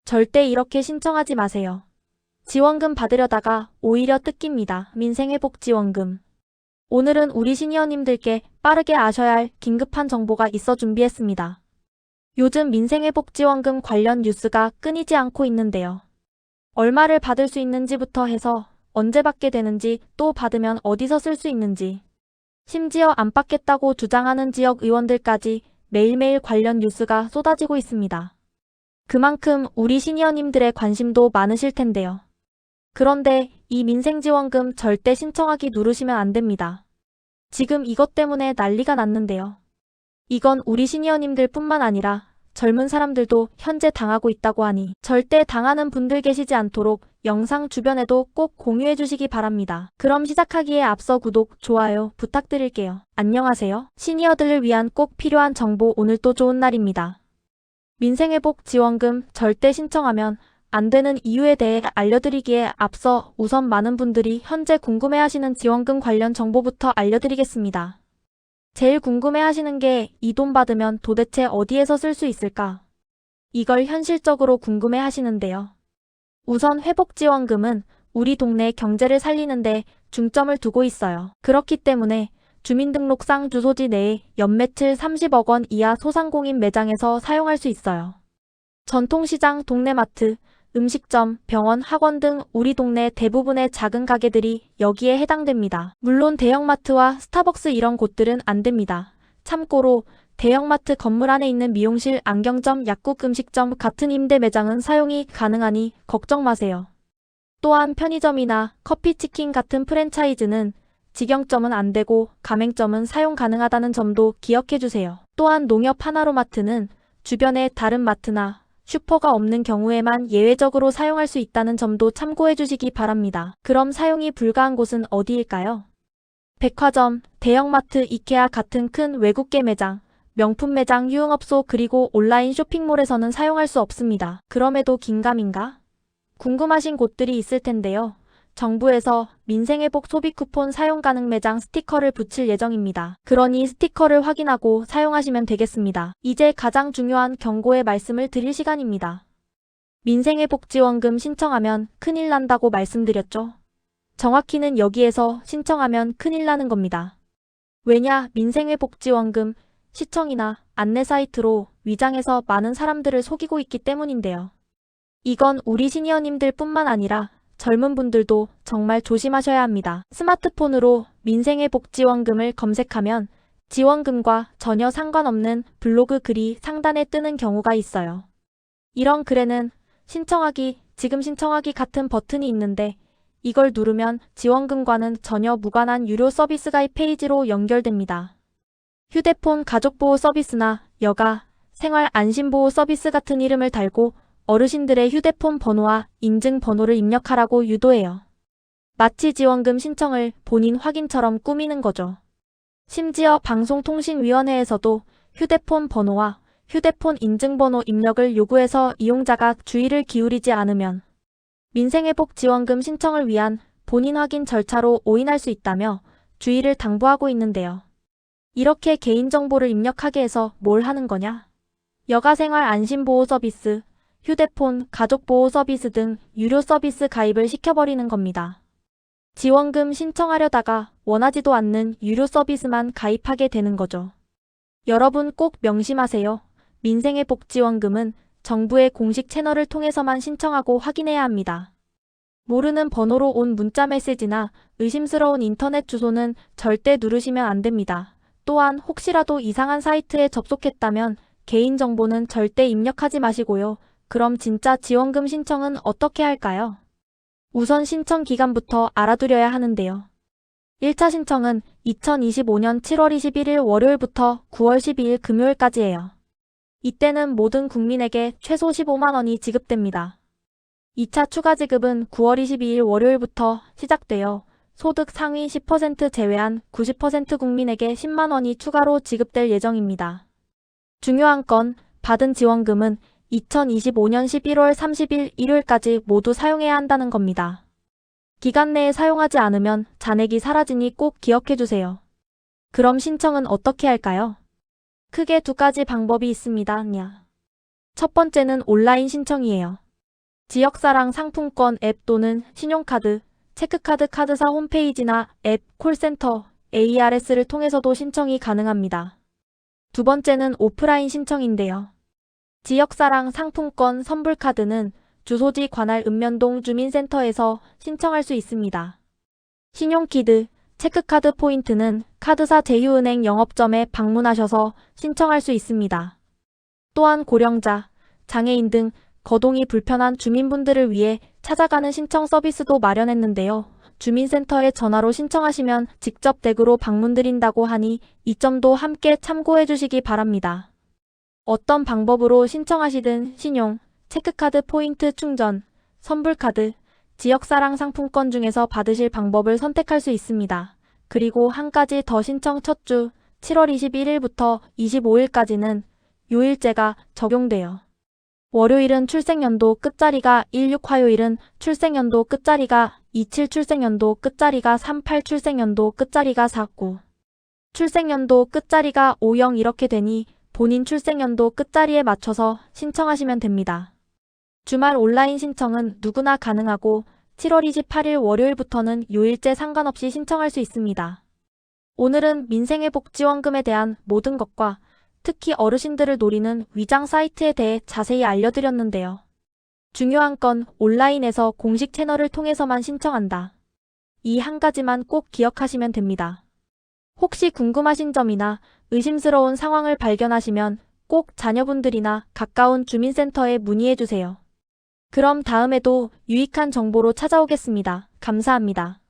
절대 이렇게 신청하지 마세요. 지원금 받으려다가 오히려 뜯깁니다. 민생회복지원금. 오늘은 우리 시니어님들께 빠르게 아셔야 할 긴급한 정보가 있어 준비했습니다. 요즘 민생회복지원금 관련 뉴스가 끊이지 않고 있는데요. 얼마를 받을 수 있는지부터 해서 언제 받게 되는지, 또 받으면 어디서 쓸 수 있는지, 심지어 안 받겠다고 주장하는 지역 의원들까지 매일매일 관련 뉴스가 쏟아지고 있습니다. 그만큼 우리 시니어님들의 관심도 많으실 텐데요. 그런데 이 민생지원금 절대 신청하기 누르시면 안 됩니다. 지금 이것 때문에 난리가 났는데요. 이건 우리 시니어님들 뿐만 아니라 젊은 사람들도 현재 당하고 있다고 하니 절대 당하는 분들 계시지 않도록 영상 주변에도 꼭 공유해 주시기 바랍니다. 그럼 시작하기에 앞서 구독, 좋아요 부탁드릴게요. 안녕하세요. 시니어들을 위한 꼭 필요한 정보, 오늘 또 좋은 날입니다. 민생회복지원금 절대 신청하면 안 되는 이유에 대해 알려드리기에 앞서 우선 많은 분들이 현재 궁금해하시는 지원금 관련 정보부터 알려드리겠습니다. 제일 궁금해하시는 게 이 돈 받으면 도대체 어디에서 쓸 수 있을까? 이걸 현실적으로 궁금해하시는데요. 우선 회복지원금은 우리 동네 경제를 살리는데 중점을 두고 있어요. 그렇기 때문에 주민등록상 주소지 내에 연매출 30억 원 이하 소상공인 매장에서 사용할 수 있어요. 전통시장, 동네마트, 음식점, 병원, 학원 등 우리 동네 대부분의 작은 가게들이 여기에 해당됩니다. 물론 대형마트와 스타벅스 이런 곳들은 안 됩니다. 참고로 대형마트 건물 안에 있는 미용실, 안경점, 약국, 음식점 같은 임대 매장은 사용이 가능하니 걱정 마세요. 또한 편의점이나 커피, 치킨 같은 프랜차이즈는 직영점은 안 되고 가맹점은 사용 가능하다는 점도 기억해 주세요. 또한 농협 하나로마트는 주변에 다른 마트나 슈퍼가 없는 경우에만 예외적으로 사용할 수 있다는 점도 참고해 주시기 바랍니다. 그럼 사용이 불가한 곳은 어디일까요? 백화점, 대형마트, 이케아 같은 큰 외국계 매장, 명품 매장, 유흥업소 그리고 온라인 쇼핑몰에서는 사용할 수 없습니다. 그럼에도 긴가민가? 궁금하신 곳들이 있을 텐데요. 정부에서 민생회복 소비 쿠폰 사용 가능 매장 스티커를 붙일 예정입니다. 그러니 스티커를 확인하고 사용하시면 되겠습니다. 이제 가장 중요한 경고의 말씀을 드릴 시간입니다. 민생회복지원금 신청하면 큰일 난다고 말씀드렸죠? 정확히는 여기에서 신청하면 큰일 나는 겁니다. 왜냐, 민생회복지원금 시청이나 안내 사이트로 위장해서 많은 사람들을 속이고 있기 때문인데요. 이건 우리 시니어님들 뿐만 아니라 젊은 분들도 정말 조심하셔야 합니다. 스마트폰으로 민생회복지원금을 검색하면 지원금과 전혀 상관없는 블로그 글이 상단에 뜨는 경우가 있어요. 이런 글에는 신청하기, 지금 신청하기 같은 버튼이 있는데 이걸 누르면 지원금과는 전혀 무관한 유료 서비스 가입 페이지로 연결됩니다. 휴대폰 가족보호 서비스나 여가, 생활 안심보호 서비스 같은 이름을 달고 어르신들의 휴대폰 번호와 인증번호를 입력하라고 유도해요. 마치 지원금 신청을 본인 확인처럼 꾸미는 거죠. 심지어 방송통신위원회에서도 휴대폰 번호와 휴대폰 인증번호 입력을 요구해서 이용자가 주의를 기울이지 않으면 민생회복지원금 신청을 위한 본인 확인 절차로 오인할 수 있다며 주의를 당부하고 있는데요. 이렇게 개인정보를 입력하게 해서 뭘 하는 거냐? 여가생활 안심보호 서비스, 휴대폰, 가족보호 서비스 등 유료 서비스 가입을 시켜버리는 겁니다. 지원금 신청하려다가 원하지도 않는 유료 서비스만 가입하게 되는 거죠. 여러분 꼭 명심하세요. 민생회복지원금은 정부의 공식 채널을 통해서만 신청하고 확인해야 합니다. 모르는 번호로 온 문자 메시지나 의심스러운 인터넷 주소는 절대 누르시면 안 됩니다. 또한 혹시라도 이상한 사이트에 접속했다면 개인정보는 절대 입력하지 마시고요. 그럼 진짜 지원금 신청은 어떻게 할까요? 우선 신청 기간부터 알아두려야 하는데요. 1차 신청은 2025년 7월 21일 월요일부터 9월 12일 금요일까지예요. 이때는 모든 국민에게 최소 15만 원이 지급됩니다. 2차 추가 지급은 9월 22일 월요일부터 시작되어 소득 상위 10% 제외한 90% 국민에게 10만 원이 추가로 지급될 예정입니다. 중요한 건 받은 지원금은 2025년 11월 30일 일요일까지 모두 사용해야 한다는 겁니다. 기간 내에 사용하지 않으면 잔액이 사라지니 꼭 기억해주세요. 그럼 신청은 어떻게 할까요? 크게 두 가지 방법이 있습니다. 첫 번째는 온라인 신청이에요. 지역사랑 상품권 앱 또는 신용카드, 체크카드 카드사 홈페이지나 앱, 콜센터, ARS를 통해서도 신청이 가능합니다. 두 번째는 오프라인 신청인데요. 지역사랑 상품권 선불카드는 주소지 관할 읍면동 주민센터에서 신청할 수 있습니다. 신용키드, 체크카드 포인트는 카드사 제휴은행 영업점에 방문하셔서 신청할 수 있습니다. 또한 고령자, 장애인 등 거동이 불편한 주민분들을 위해 찾아가는 신청 서비스도 마련했는데요. 주민센터에 전화로 신청하시면 직접 댁으로 방문드린다고 하니 이 점도 함께 참고해 주시기 바랍니다. 어떤 방법으로 신청하시든 신용, 체크카드 포인트 충전, 선불카드, 지역사랑 상품권 중에서 받으실 방법을 선택할 수 있습니다. 그리고 한 가지 더 신청 첫 주 7월 21일부터 25일까지는 요일제가 적용돼요. 월요일은 출생연도 끝자리가 16, 화요일은 출생연도 끝자리가 27, 출생연도 끝자리가 38, 출생연도 끝자리가 49, 출생연도 끝자리가 50 이렇게 되니 본인 출생연도 끝자리에 맞춰서 신청하시면 됩니다. 주말 온라인 신청은 누구나 가능하고 7월 28일 월요일부터는 요일제 상관없이 신청할 수 있습니다. 오늘은 민생회복지원금에 대한 모든 것과 특히 어르신들을 노리는 위장 사이트에 대해 자세히 알려드렸는데요. 중요한 건 온라인에서 공식 채널을 통해서만 신청한다. 이 한 가지만 꼭 기억하시면 됩니다. 혹시 궁금하신 점이나 의심스러운 상황을 발견하시면 꼭 자녀분들이나 가까운 주민센터에 문의해주세요. 그럼 다음에도 유익한 정보로 찾아오겠습니다. 감사합니다.